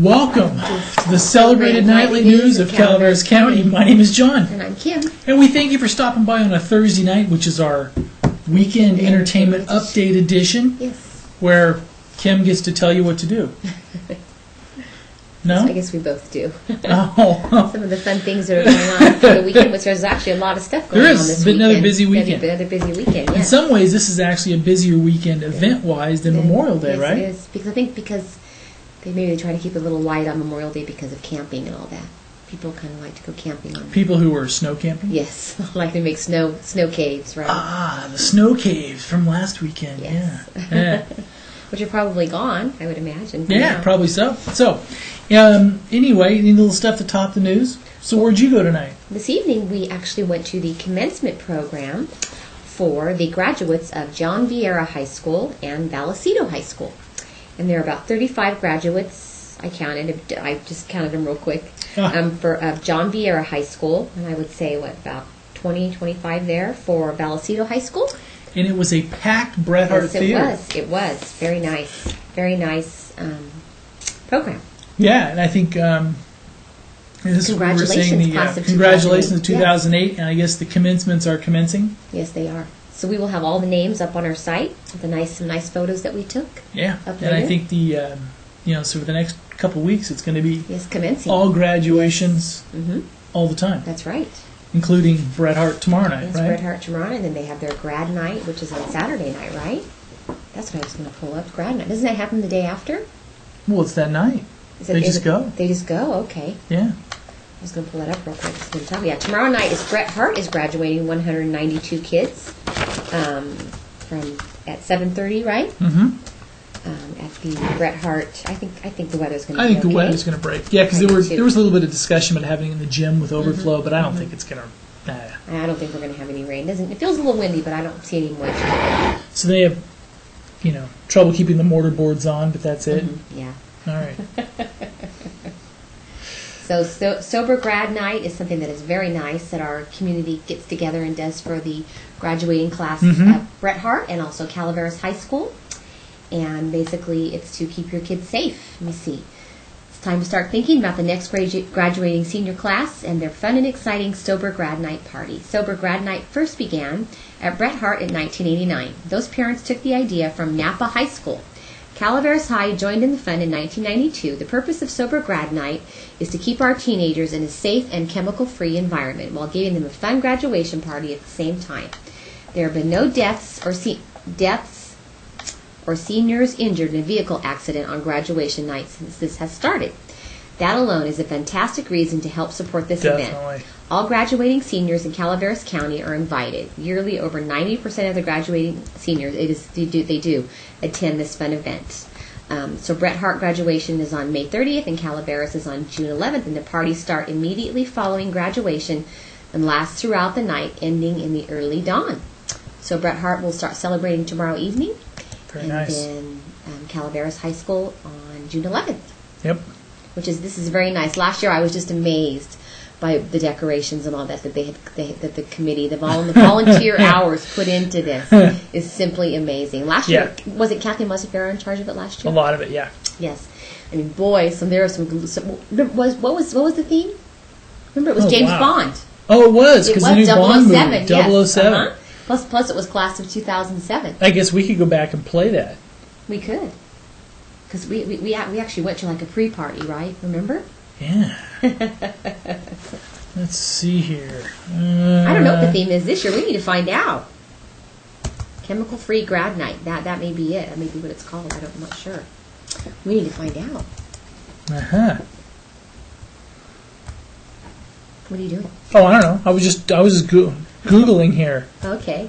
Welcome to the celebrated nightly news of Calaveras County. My name is John. And I'm Kim. And we thank you for stopping by on a Thursday night, which is our Weekend Entertainment Update edition, Yes. where Kim gets to tell you what to do. No? I guess we both do. Oh. Some of the fun things that are going on for the weekend, which there's actually a lot of stuff going on this weekend. Another busy weekend. Another busy weekend, yes. In some ways, this is actually a busier weekend event-wise than Memorial Day, yes, right? It is. Because they try to keep it a little light on Memorial Day because of camping and all that. People kind of like to go camping on People who are snow camping? Yes, like to make snow caves, right? Ah, the snow caves from last weekend. Yes. Yeah. Which are probably gone, I would imagine. Yeah, probably so. So, anyway, any little stuff to top the news? So where'd you go tonight? This evening we actually went to the commencement program for the graduates of John Vieira High School and Vallecito High School. And there are about 35 graduates. I just counted them real quick. For John Vieira High School, and I would say, about 20, 25 there for Vallecito High School. And it was a packed Bret Hart Theater. It was. Very nice. Very nice program. Yeah, and I think this is what we're saying. Class of Congratulations to 2008. 2008, and I guess the commencements are commencing. Yes, they are. So we will have all the names up on our site with some nice photos that we took. Yeah, and I think so for the next couple of weeks, it's going to be commencing all graduations all the time. That's right. Including Bret Hart tomorrow night, yes, right? Bret Hart tomorrow night, and then they have their grad night, which is on Saturday night, right? That's what I was going to pull up. Grad night. Doesn't that happen the day after? Well, it's that night. They just go. They just go, okay. Yeah. I was going to pull it up real quick. It's going to tell me. Yeah, tomorrow night is Bret Hart is graduating 192 kids at 7:30, right? Mm-hmm. At the Bret Hart, I think the weather's going to. I think the weather's going to break. Yeah, because there was a little bit of discussion about having it in the gym with overflow, but I don't think it's going to. I don't think we're going to have any rain. It feels a little windy, but I don't see any moisture. So they have, trouble keeping the mortar boards on, but that's it. Yeah. All right. So Sober Grad Night is something that is very nice that our community gets together and does for the graduating class of Bret Hart and also Calaveras High School. And basically, it's to keep your kids safe. Let me see. It's time to start thinking about the next graduating senior class and their fun and exciting Sober Grad Night party. Sober Grad Night first began at Bret Hart in 1989. Those parents took the idea from Napa High School. Calaveras High joined in the fun in 1992. The purpose of Sober Grad Night is to keep our teenagers in a safe and chemical-free environment while giving them a fun graduation party at the same time. There have been no deaths or seniors injured in a vehicle accident on graduation night since this has started. That alone is a fantastic reason to help support this event. All graduating seniors in Calaveras County are invited. Yearly, over 90% of the graduating seniors they do attend this fun event. So Bret Hart graduation is on May 30th and Calaveras is on June 11th, and the parties start immediately following graduation and last throughout the night, ending in the early dawn. So Bret Hart will start celebrating tomorrow evening. Very nice. And then Calaveras High School on June 11th. Yep. This is very nice. Last year I was just amazed by the decorations and all that that the committee, the volunteer hours put into this is simply amazing. Last year, was it Kathy Musafero in charge of it last year? A lot of it, yeah. Yes. I mean, boy, there are some. What was the theme? Remember, it was James Bond. Oh, it was, because the new Bond movie, 007. Yes. 007. Plus, it was class of 2007. I guess we could go back and play that. We could. Because we actually went to like a pre-party, right? Remember? Yeah. Let's see here. I don't know what the theme is this year. We need to find out. Chemical-free grad night. That may be it. That may be what it's called. I'm not sure. We need to find out. What are you doing? Oh, I don't know. I was just Googling here. Okay.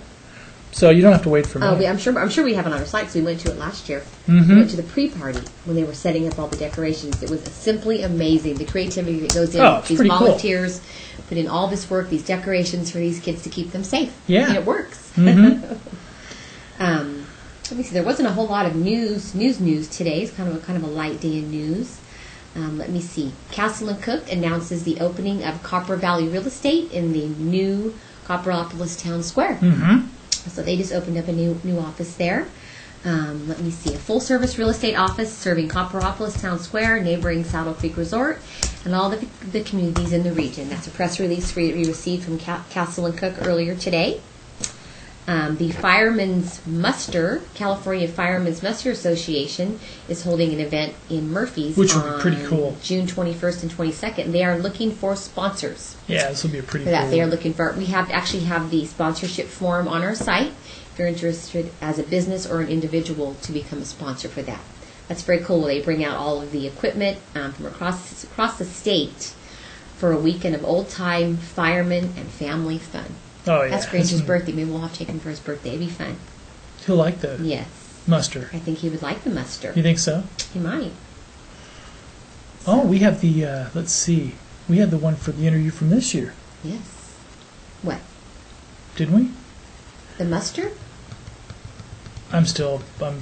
So you don't have to wait for me. Oh, I'm sure we have it on our site because we went to it last year. Mm-hmm. We went to the pre-party when they were setting up all the decorations. It was simply amazing. The creativity that goes in. These volunteers put in all this work, these decorations for these kids to keep them safe. Yeah. And it works. Mm-hmm. Let me see. There wasn't a whole lot of news today. It's kind of a light day in news. Let me see. Castle & Cook announces the opening of Copper Valley Real Estate in the new Copperopolis Town Square. Mm-hmm. So they just opened up a new office there. Let me see. A full-service real estate office serving Copperopolis Town Square, neighboring Saddle Creek Resort, and all the communities in the region. That's a press release we received from Castle and Cook earlier today. The Firemen's Muster, California Firemen's Muster Association, is holding an event in Murphy's, which will be pretty cool, June 21st and 22nd. They are looking for sponsors. Yeah, this will be a pretty for that. Cool. They are looking for. We have the sponsorship form on our site. If you're interested as a business or an individual to become a sponsor for that, that's very cool. They bring out all of the equipment from across the state for a weekend of old time firemen and family fun. Oh yeah, that's Granger's birthday. Maybe we'll have to take him for his birthday. It'd be fun. He'll like the muster. I think he would like the muster. You think so? He might. Oh, we have the. Let's see. We had the one for the interview from this year. Yes. What? Didn't we? The muster? I'm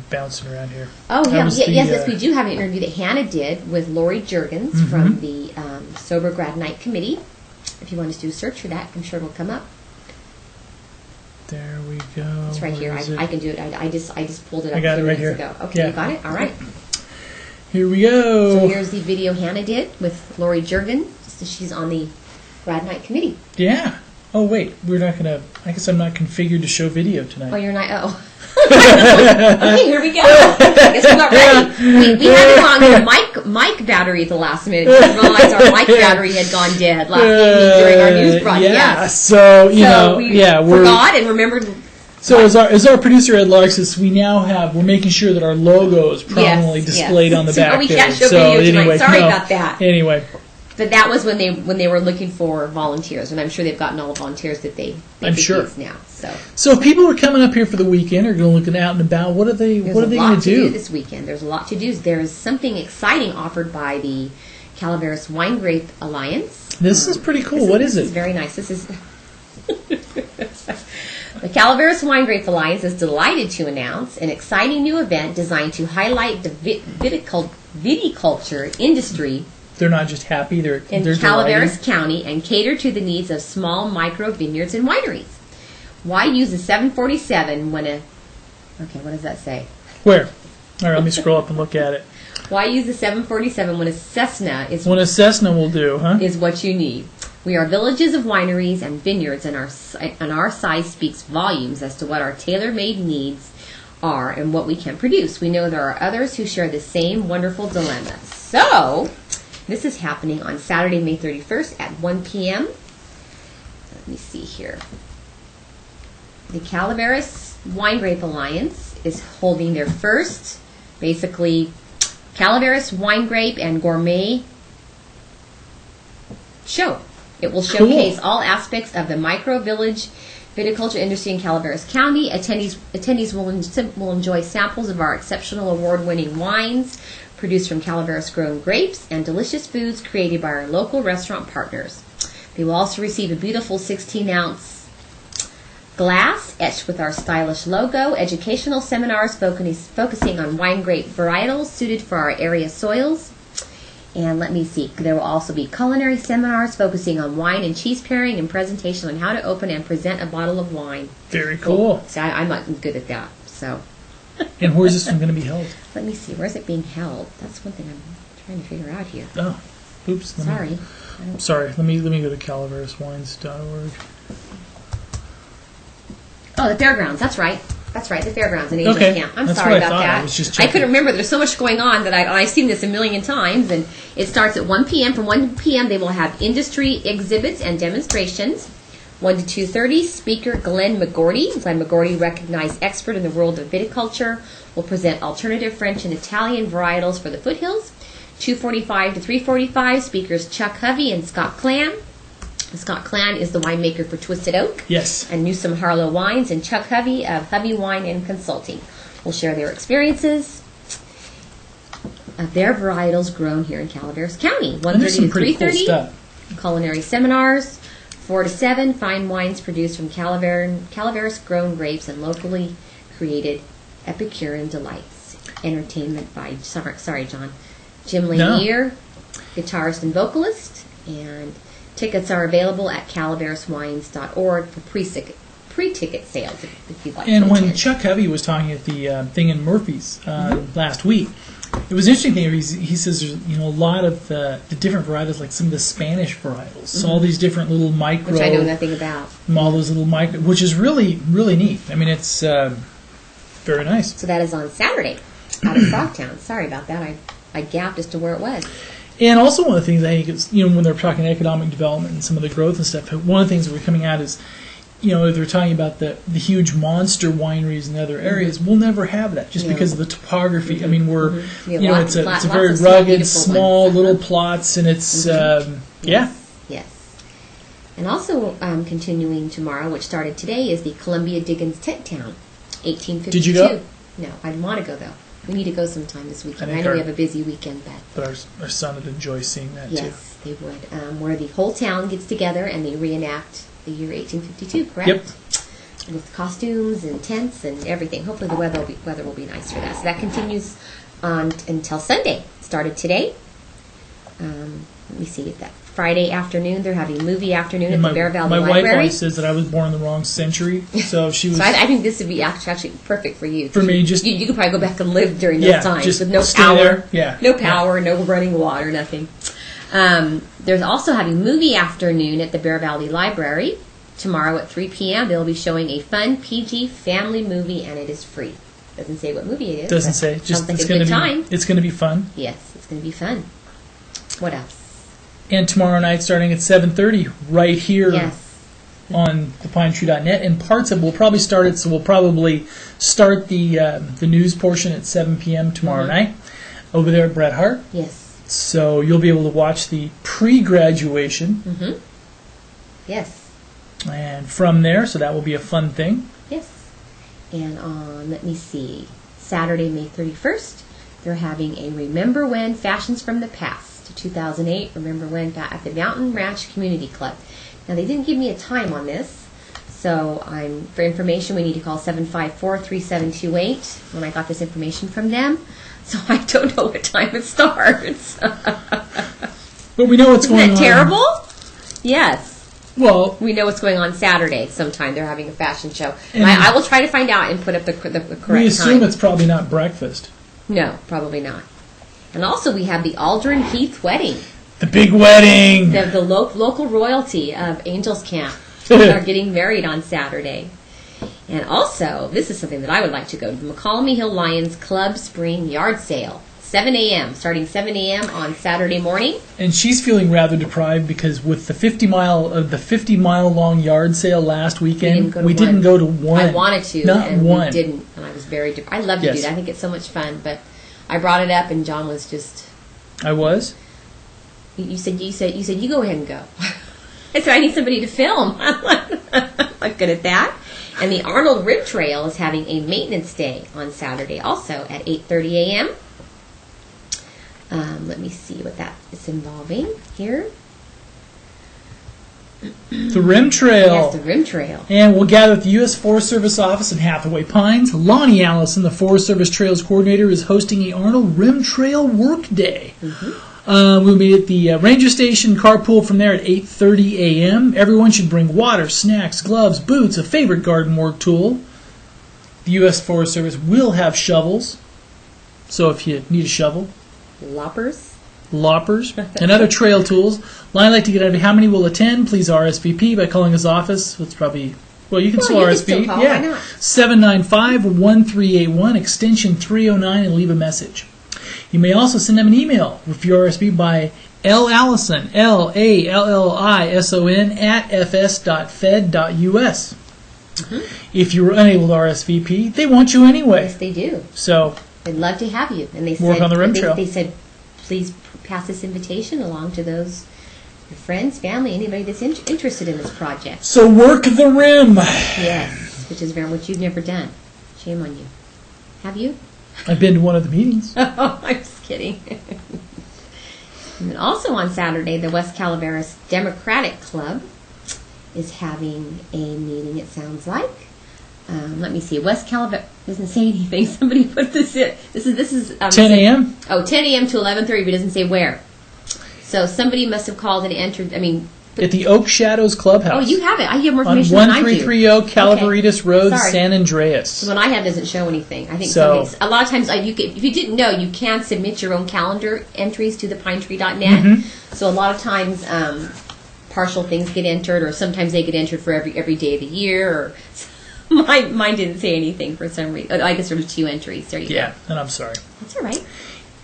bouncing around here. Oh, yeah, yes, we do have an interview that Hannah did with Lori Juergens from the Sober Grad Night Committee. If you want to do a search for that, I'm sure it'll come up. There we go. It's right here. I can do it. I just pulled it up I got a few it right minutes here. ago. Okay, yeah. You got it? All right. Here we go. So here's the video Hannah did with Lori Juergens. She's on the Grad Night Committee. Yeah. Oh, wait. We're not going to... I guess I'm not configured to show video tonight. Oh, you're not... Oh. Okay, here we go. I guess we're not ready. We had it on the mic battery at the last minute. We didn't realize our mic battery had gone dead last evening during our news broadcast. Yeah, so we forgot and remembered. So as our producer Ed Lark says, we're making sure that our logo is prominently displayed on the back. We can't show so video tonight. Anyway, Sorry about that. Anyway. But that was when they were looking for volunteers, and I'm sure they've gotten all the volunteers that they I'm sure now. So if people are coming up here for the weekend or going to look out and about, what are they going to do? There's a lot to do this weekend. There's a lot to do. There's something exciting offered by the Calaveras Wine Grape Alliance. This is pretty cool. What is it? This is very nice. This is the Calaveras Wine Grape Alliance is delighted to announce an exciting new event designed to highlight the viticulture industry. They're not just happy; they're Calaveras delighted. County and cater to the needs of small micro vineyards and wineries. Why use a 747 when a... Okay, what does that say? Where? All right, let me scroll up and look at it. Why use a 747 when a Cessna is... When a Cessna will do, huh? Is what you need. We are villages of wineries and vineyards, and our size speaks volumes as to what our tailor-made needs are and what we can produce. We know there are others who share the same wonderful dilemma. So... This is happening on Saturday, May 31st at 1 p.m. Let me see here. The Calaveras Wine Grape Alliance is holding their first, basically, Calaveras Wine Grape and Gourmet show. It will showcase all aspects of the micro-village viticulture industry in Calaveras County. Attendees will enjoy samples of our exceptional award-winning wines, produced from Calaveras-grown grapes, and delicious foods created by our local restaurant partners. They will also receive a beautiful 16-ounce glass etched with our stylish logo, educational seminars focusing on wine grape varietals suited for our area soils, and let me see, there will also be culinary seminars focusing on wine and cheese pairing and presentation on how to open and present a bottle of wine. Very cool. So I'm not good at that, so... And where's this one going to be held? Let me see. Where's it being held? That's one thing I'm trying to figure out here. Oh, oops. Sorry. Let me go to calaveraswines.org. Oh, the fairgrounds. That's right. The fairgrounds in Angels Camp. I'm sorry about that. I couldn't remember. There's so much going on that I've seen this a million times, and it starts at 1 p.m. From 1 p.m. they will have industry exhibits and demonstrations. 1 to 2:30, speaker Glenn McGordy. Glenn McGordy, recognized expert in the world of viticulture, will present alternative French and Italian varietals for the foothills. 2:45 to 3:45, speakers Chuck Hovey and Scott Clan. Scott Clan is the winemaker for Twisted Oak. Yes. And Newsom Harlow Wines, and Chuck Hovey of Hovey Wine and Consulting will share their experiences of their varietals grown here in Calaveras County. 1:30 to 3:30, cool culinary seminars. 4 to 7, fine wines produced from Calaveras-grown grapes and locally created Epicurean delights. Entertainment by, Jim Lanier, guitarist and vocalist, and tickets are available at calaveraswines.org for pre-ticket sales if you'd like And to when attend. Chuck Hovey was talking at the thing in Murphy's last week, it was interesting thing. He says there's a lot of the different varietals, like some of the Spanish varietals. So all these different little micro, which I know nothing about. All those little micro, which is really really neat. I mean, it's very nice. So that is on Saturday out of Frogtown. Sorry about that. I gapped as to where it was. And also one of the things I think is, when they're talking economic development and some of the growth and stuff, one of the things that we're coming at is, they're talking about the huge monster wineries in other areas. We'll never have that just because of the topography. I mean, we're, it's a very rugged, small little plots, and it's, Yes. And also continuing tomorrow, which started today, is the Columbia Diggins Tent Town, 1852. Did you go? No, I want to go though. We need to go sometime this weekend. I know we have a busy weekend, but our son would enjoy seeing that too. Yes, they would. Where the whole town gets together and they reenact the year 1852, correct? Yep. With costumes and tents and everything. Hopefully the weather will be nice for that. So that continues on until Sunday. Started today. Let me see. That Friday afternoon, they're having movie afternoon at the Bear Valley Library. My wife always says that I was born in the wrong century, so she was. So I think this would be actually perfect for you. For me, you could probably go back and live during those times just with no stay power. There. Yeah. No power, no running water, nothing. There's also having movie afternoon at the Bear Valley Library tomorrow at 3 p.m. They'll be showing a fun PG family movie, and it is free. Doesn't say what movie it is. Doesn't say. Just sounds like a good time. It's going to be fun. Yes, it's going to be fun. What else? And tomorrow night, starting at 7:30, right here on thepinetree.net, and parts of we'll probably start it. So we'll probably start the news portion at 7 p.m. tomorrow night over there at Bret Hart. Yes. So you'll be able to watch the pre-graduation. Yes. And from there, so that will be a fun thing. Yes. And on, let me see, Saturday, May 31st, they're having a Remember When Fashions from the Past. 2008, Remember When, at the Mountain Ranch Community Club. Now, they didn't give me a time on this, so for information, we need to call 754-3728 when I got this information from them. So I don't know what time it starts. But we know what's going on. Isn't that terrible? Yes. Well, we know what's going on Saturday sometime. They're having a fashion show. I will try to find out and put up the correct time. We assume it's probably not breakfast. No, probably not. And also we have the Aldrin Heath wedding. The big wedding. The local royalty of Angels Camp are getting married on Saturday. And also, this is something that I would like to go to, the McCallum Hill Lions Club Spring Yard Sale. 7 a.m., starting 7 a.m. on Saturday morning. And she's feeling rather deprived because with the 50-mile long yard sale last weekend, we didn't go to one. I wanted to, and one. We didn't, and I was very I love to do that. I think it's so much fun, but I brought it up, and John was just. I was. You said you go ahead and go. I said I need somebody to film. I'm not good at that. And the Arnold Rib Trail is having a maintenance day on Saturday, also at 8:30 a.m. Let me see what that is involving here. The Rim Trail. Yes, the Rim Trail. And we'll gather at the U.S. Forest Service office in Hathaway Pines. Lonnie Allison, the Forest Service Trails Coordinator, is hosting a Arnold Rim Trail Work Day. We'll be at the ranger station, carpool from there at 8:30 a.m. Everyone should bring water, snacks, gloves, boots, a favorite garden work tool. The U.S. Forest Service will have shovels, so if you need a shovel. Loppers, and other trail tools. Line like to get out of how many will attend. Please RSVP by calling his office. It's probably, you can still RSVP. Why not? 795-1381, extension 309, and leave a message. You may also send them an email if you RSVP by Allison, LALLISON @fs.fed.us. If you were unable to RSVP, they want you anyway. Yes, they do. So they'd love to have you. And they work said, on the Rim Trail. They said, please pass this invitation along to those your friends, family, anybody that's interested in this project. So work the rim. Yes, which you've never done. Shame on you. Have you? I've been to one of the meetings. Oh, I'm just kidding. And then also on Saturday, the West Calaveras Democratic Club is having a meeting, it sounds like. Let me see. West Calaveras doesn't say anything. Somebody put this in. This is 10 a.m.? 10 a.m. to 11:30, but it doesn't say where. So somebody must have called and entered. at the Oak Shadows Clubhouse. Oh, you have it. I have more on information than I do. 1330 Calaveritas Road, Sorry. San Andreas. The one I have doesn't show anything. I think So- a lot of times, if you didn't know, you can submit your own calendar entries to the pinetree.net. So a lot of times, partial things get entered, or sometimes they get entered for every day of the year. Or mine didn't say anything for some reason. I guess there was 2 entries. There you go. Yeah, and I'm sorry. That's all right.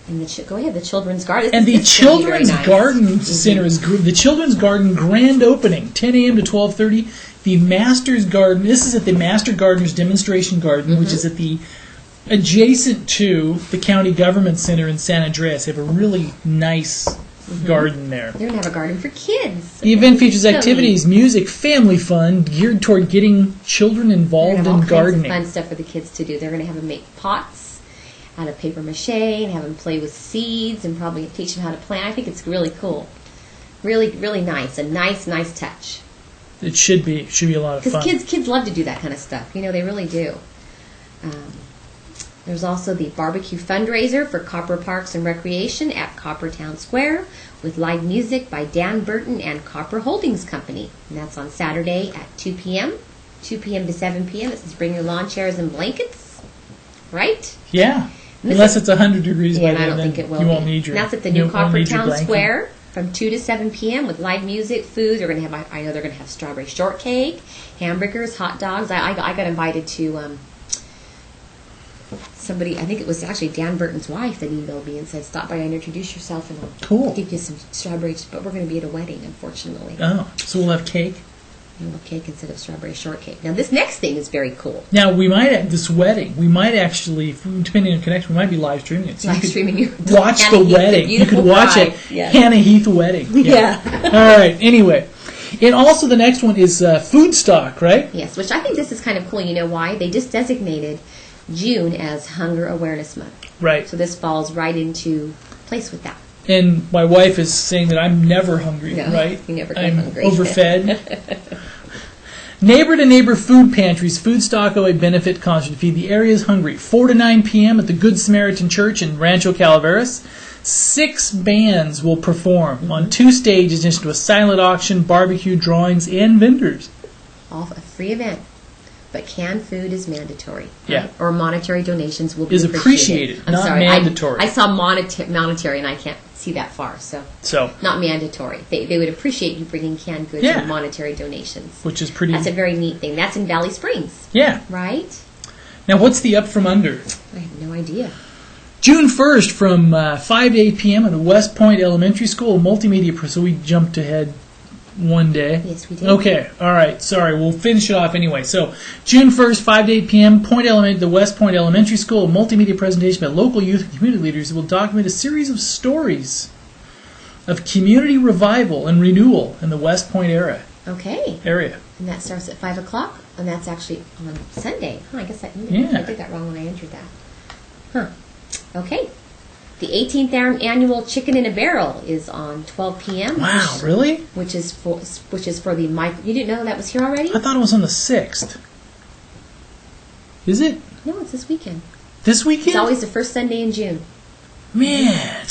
And go ahead. The Children's Garden. And the This is gonna be very Children's nice. Garden Center is the Children's Garden grand opening, 10 a.m. to 12:30. The Master's Garden. This is at the Master Gardener's Demonstration Garden, which is at the adjacent to the County Government Center in San Andreas. They have a really nice garden there. They're going to have a garden for kids. The event features So activities, music, family fun, geared toward getting children They're involved gonna have in all gardening. kinds of fun stuff for the kids to do. They're going to have them make pots out of paper mache and have them play with seeds and probably teach them how to plant. I think it's really cool. Really, really nice. A nice touch. It should be a lot of Because fun. kids love to do that kind of stuff. You know, they really do. There's also the barbecue fundraiser for Copper Parks and Recreation at Copper Town Square with live music by Dan Burton and Copper Holdings Company. And that's on Saturday at 2 p.m. 2 p.m. to 7 p.m. It says bring your lawn chairs and blankets. Right? Yeah. And Unless it's 100 degrees Yeah, by and I then, don't then think it will you won't be. need your. And that's at the you new won't Copper need your Town blanket. Square from 2 to 7 p.m. with live music, food. They're going to have, I know they're going to have strawberry shortcake, hamburgers, hot dogs. I got invited to somebody, I think it was actually Dan Burton's wife that emailed me and said, stop by and introduce yourself and I'll Cool. give you some strawberries. But we're going to be at a wedding, unfortunately. Oh, so we'll have cake. We'll have cake instead of strawberry shortcake. Now, this next thing is very cool. Now we might at this wedding. We might actually, depending on connection, we might be live streaming it. So Live you could streaming your watch Hannah the Heath, wedding. You could beautiful watch bride. it. Yes. Hannah Heath wedding. Yeah. All right. Anyway, and also the next one is food stock, right? Yes, which I think this is kind of cool. You know why? They just designated June as Hunger Awareness Month. Right. So this falls right into place with that. And my wife is saying that I'm never hungry, No, right? you never get I'm hungry. overfed. Neighbor to Neighbor Food Pantries Food Stock OA Benefit Concert to feed the area's hungry. 4 to 9 p.m. at the Good Samaritan Church in Rancho Calaveras. 6 bands will perform on 2 stages, in addition to a silent auction, barbecue, drawings, and vendors. All a free event. But canned food is mandatory. Right? Yeah. Or monetary donations will be Is appreciated. appreciated, I'm not sorry, mandatory. I saw monetary and I can't see that far. So So, not mandatory. They would appreciate you bringing canned goods Yeah. and monetary donations. which is pretty. That's a very neat thing. That's in Valley Springs, Yeah. right? Now, what's the up from under? I have no idea. June 1st from 5 to 8 p.m. at the West Point Elementary School multimedia. So we jumped ahead one day. Yes, we did. Okay, all right. Sorry, we'll finish it off anyway. So June 1st, 5 to 8 p.m. The West Point Elementary School, a multimedia presentation by local youth and community leaders that will document a series of stories of community revival and renewal in the West Point area. Okay. And that starts at 5 o'clock, and that's actually on Sunday. I guess I Yeah. did that wrong when I entered that. Huh. Okay. The 18th annual Chicken in a Barrel is on 12 p.m. Wow, really? Which is for the Mike. You didn't know that was here already? I thought it was on the 6th. Is it No, it's this weekend. this weekend? It's always the first Sunday in June. Man.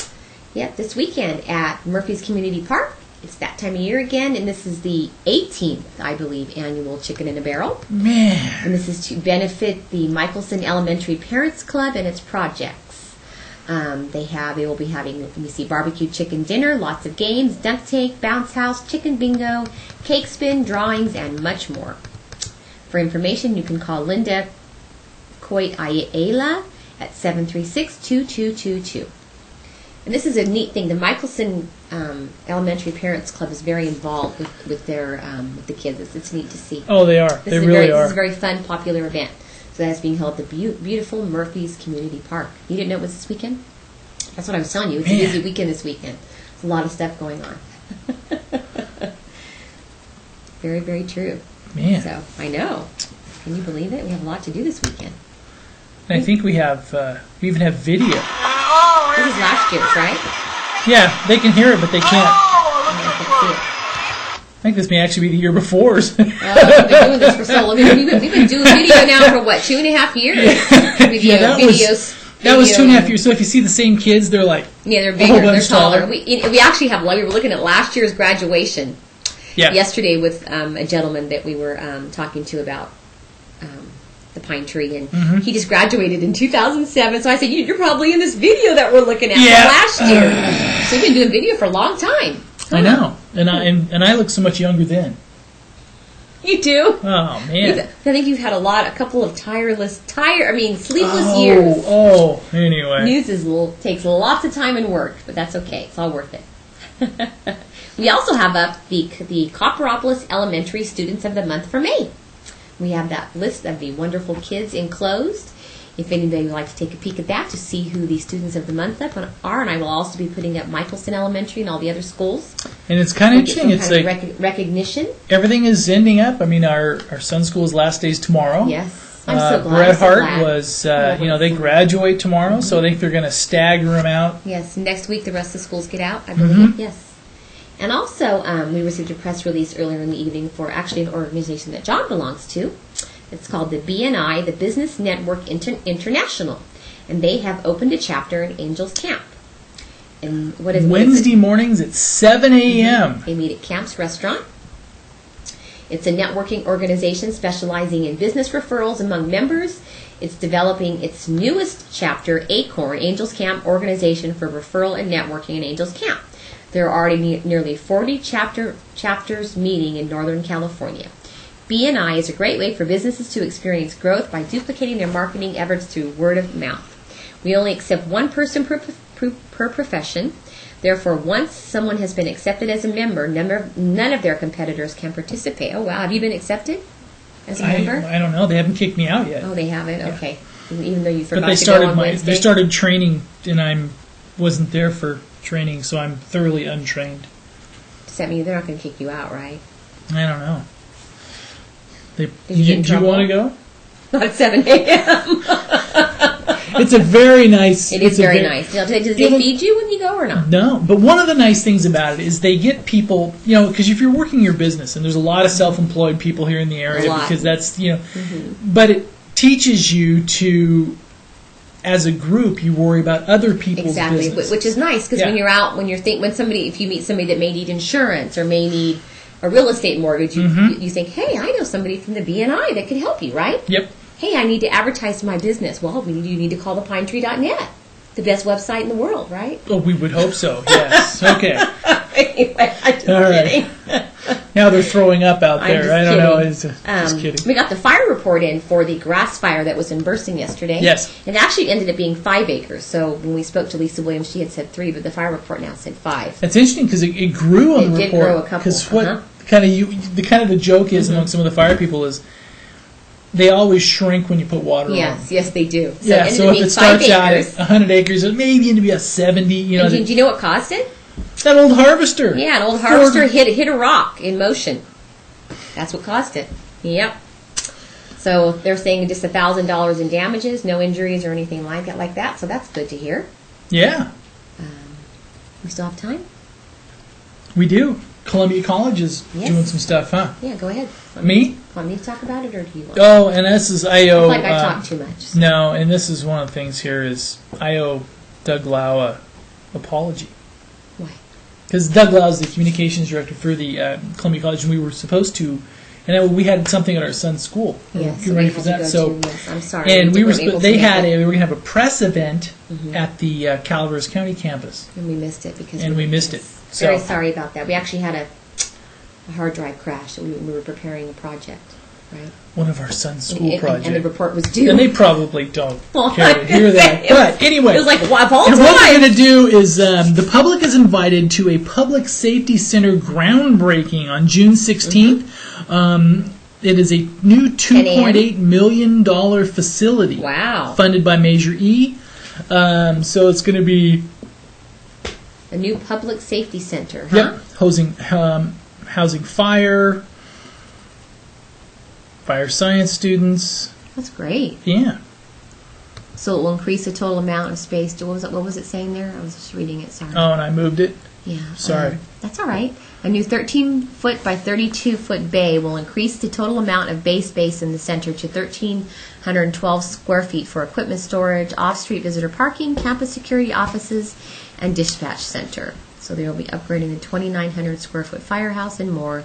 Yep, this weekend at Murphy's Community Park. It's that time of year again, and this is the 18th, I believe, annual Chicken in a Barrel. Man. And this is to benefit the Michelson Elementary Parents Club and its projects. They will be having, let me see, barbecue chicken dinner, lots of games, dunk tank, bounce house, chicken bingo, cake spin, drawings, and much more. For information, you can call Linda Coit Ayala at 736-2222. And this is a neat thing. The Michelson Elementary Parents Club is very involved with the kids. It's neat to see. Oh, they are. They really are. This is a very fun, popular event. So that's being held at the beautiful Murphy's Community Park. You didn't know it was this weekend? That's what I was telling you. It's a busy weekend this weekend. There's a lot of stuff going on. Very, very true. Man. So, I know. Can you believe it? We have a lot to do this weekend. And I think we even have video. This is last year's, right? Yeah, they can hear it, but they can't. I can't see it. I think this may actually be the year before's. We've been doing this for so long. We've been doing video now for what, 2.5 years? Yeah, that was 2.5 years. So if you see the same kids, they're like they're a bigger, whole they're bunch taller. taller. We actually have. We were looking at last year's graduation, yesterday with a gentleman that we were talking to about the pine tree, and he just graduated in 2007. So I said, "You're probably in this video that we're looking at from last year." So you've been doing video for a long time. I know, and I look so much younger then. You do? Oh man! I think you've had a couple of sleepless years. Oh, anyway. News takes lots of time and work, but that's okay. It's all worth it. We also have up the Copperopolis Elementary Students of the Month for May. We have that list of the wonderful kids enclosed. If anybody would like to take a peek at that to see who the Students of the Month are, and I will also be putting up Michelson Elementary and all the other schools. And it's kind of interesting. It's like recognition. Everything is ending up. I mean, our son's school's last day is tomorrow. Yes, I'm so glad. Bret Hart was, they graduate tomorrow, so I think they're going to stagger them out. Yes, next week the rest of the schools get out, I believe. Yes. And also, we received a press release earlier in the evening for actually an organization that John belongs to. It's called the BNI, the Business Network International. And they have opened a chapter in Angels Camp. And Wednesday mornings at 7 a.m. They meet at Camp's Restaurant. It's a networking organization specializing in business referrals among members. It's developing its newest chapter, Acorn, Angels Camp Organization for Referral and Networking in Angels Camp. There are already nearly 40 chapters meeting in Northern California. BNI is a great way for businesses to experience growth by duplicating their marketing efforts through word of mouth. We only accept one person per profession. Therefore, once someone has been accepted as a member, none of their competitors can participate. Oh, wow. Have you been accepted as a member? I don't know. They haven't kicked me out yet. Oh, they haven't? Yeah. Okay. Even though you forgot but they to started go on Wednesday? They started training, and I wasn't there for training, so I'm thoroughly untrained. Does that mean they're not going to kick you out, right? I don't know. Do you you want to go? Not at 7 a.m. It's a very nice... It is very nice. Do they feed you when you go or not? No, but one of the nice things about it is they get people, because if you're working your business, and there's a lot of self-employed people here in the area, because that's, but it teaches you to... As a group, you worry about other people's business. Exactly, which is nice because when you're out, if you meet somebody that may need insurance or may need a real estate mortgage, you think, hey, I know somebody from the BNI that could help you, right? Yep. Hey, I need to advertise my business. Well, you need to call the pinetree.net, the best website in the world, right? Oh, we would hope so. Yes. Okay. Anyway, I'm just kidding. Now they're throwing up out there. I don't know. Just kidding. We got the fire report in for the grass fire that was in Bursting yesterday. Yes. It actually ended up being 5 acres. So when we spoke to Lisa Williams, she had said 3, but the fire report now said 5. That's interesting because it grew on the report. It did grow a couple. Because the joke is among some of the fire people is they always shrink when you put water on them. Yes, they do. So so if it starts out at 100 acres, it may be into be a 70. Do you know what caused it? That old harvester. Yeah, an old harvester hit a rock in motion. That's what caused it. Yep. So they're saying just $1,000 in damages, no injuries or anything like that. So that's good to hear. Yeah. We still have time? We do. Columbia College is doing some stuff, huh? Yeah, go ahead. Me? Want me to talk about it, or do you want? Oh, and this is I owe. I talk too much. So. No, and this is one of the things here is I owe Doug Lau a apology. Why? Because Doug Lau is the communications director for the Columbia College, and we were supposed to, and we had something at our son's school. Yes, we were ready for that. Yes, I'm sorry. And we were going to have a press event at the Calaveras County campus, and we missed it we missed it. So, very sorry about that. We actually had a hard drive crash. We were preparing a project, right? One of our son's school projects. And the report was due. And they probably don't care to hear that. But anyway. It was like, of all and time. what they're going to do is the public is invited to a public safety center groundbreaking on June 16th. It is a new $2.8 million facility. Wow. Funded by Measure E. So it's going to be... A new public safety center, huh? Yep. Housing fire science students. That's great. Yeah. So it will increase the total amount of space. What was it saying there? I was just reading it. Sorry. Oh, and I moved it? Yeah. Sorry. That's all right. A new 13-foot by 32-foot bay will increase the total amount of bay space in the center to 1,312 square feet for equipment storage, off-street visitor parking, campus security offices, and dispatch center. So they will be upgrading the 2,900 square foot firehouse and more,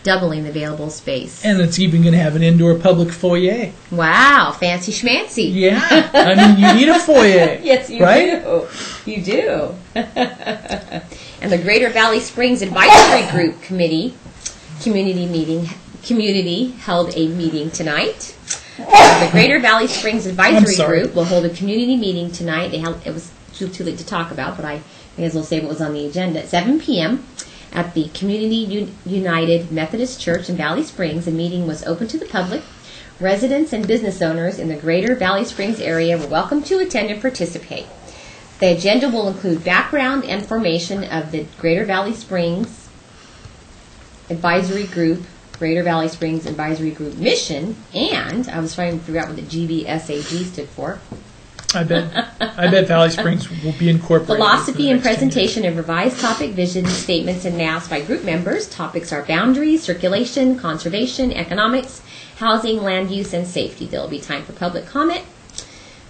doubling the available space. And it's even going to have an indoor public foyer. Wow, fancy schmancy. Yeah, I mean, you need a foyer. Yes, you right? do. You do. And the Greater Valley Springs Advisory Group community held a meeting tonight. The Greater Valley Springs Advisory Group will hold a community meeting tonight. It was too late to talk about, but I may as well say what was on the agenda. At 7 p.m. at the Community United Methodist Church in Valley Springs. The meeting was open to the public. Residents and business owners in the Greater Valley Springs area were welcome to attend and participate. The agenda will include background information of the Greater Valley Springs Advisory Group, Greater Valley Springs Advisory Group mission, and I was trying to figure out what the GVSAG stood for. I bet Valley Springs will be incorporated. Philosophy and presentation of revised topic, vision, statements, and maps by group members. Topics are boundaries, circulation, conservation, economics, housing, land use, and safety. There will be time for public comment.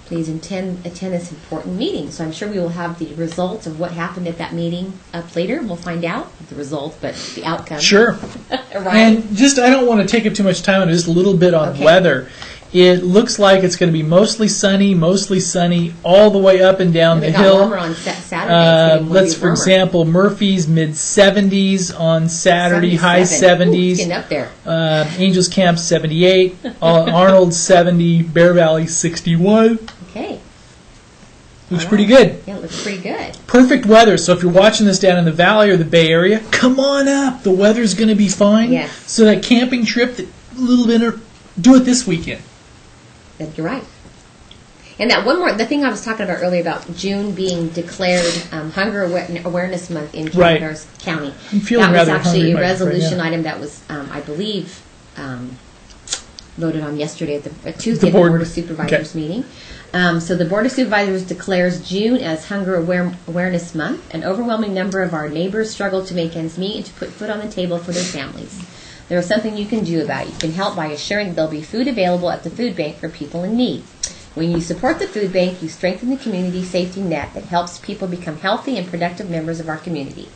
Please attend this important meeting. So I'm sure we will have the results of what happened at that meeting up later. We'll find out the results, but the outcome. Sure. Right. And just, I don't want to take up too much time on it, just a little bit on weather. It looks like it's going to be mostly sunny, all the way up and down the hill. Warmer on Saturday. Let's, for example, Murphy's mid-70s on Saturday, high 70s. Getting up there. Angels Camp 78, Arnold 70, Bear Valley 61. Okay. Looks pretty good. Yeah, it looks pretty good. Perfect weather. So if you're watching this down in the Valley or the Bay Area, come on up. The weather's going to be fine. Yes. So that camping trip, do it this weekend. You're right. And that the thing I was talking about earlier about June being declared Hunger Awareness Month in Calabasas County. I'm feeling that was rather actually hungry, a resolution right, item that was, I believe, voted on yesterday at Tuesday at the Board of Supervisors meeting. So the Board of Supervisors declares June as Hunger Awareness Month. An overwhelming number of our neighbors struggle to make ends meet and to put food on the table for their families. There is something you can do about it. You can help by assuring that there will be food available at the food bank for people in need. When you support the food bank, you strengthen the community safety net that helps people become healthy and productive members of our community.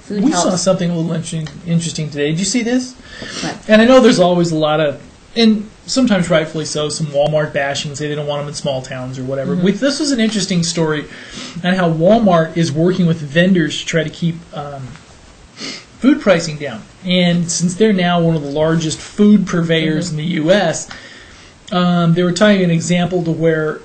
We saw something a little interesting today. Did you see this? What? And I know there's always a lot of, and sometimes rightfully so, some Walmart bashing, say they don't want them in small towns or whatever. Mm-hmm. This was an interesting story on how Walmart is working with vendors to try to keep food pricing down. And since they're now one of the largest food purveyors in the U.S., they were telling an example to where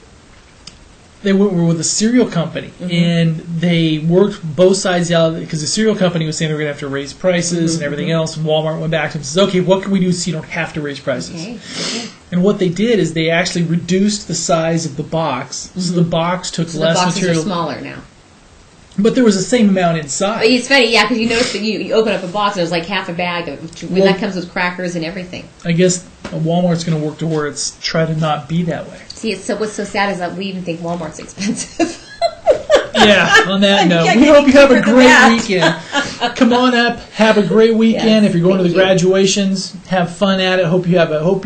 they were with a cereal company, and they worked both sides out because the cereal company was saying they were going to have to raise prices and everything else, and Walmart went back to them and says, okay, what can we do so you don't have to raise prices? Okay. And what they did is they actually reduced the size of the box, so the box took less material. The boxes material. are smaller now. But there was the same amount inside. But it's funny, yeah, because you notice that you open up a box and there's like half a bag that comes with crackers and everything. I guess Walmart's going to work to where it's try to not be that way. See, what's so sad is that we even think Walmart's expensive. Yeah, on that note, we hope you have a great weekend. Come on up, have a great weekend. If you're going to the graduations, have fun at it. Hope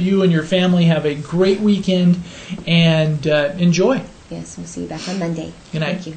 you and your family have a great weekend and enjoy. Yes, we'll see you back on Monday. Good night. Thank you.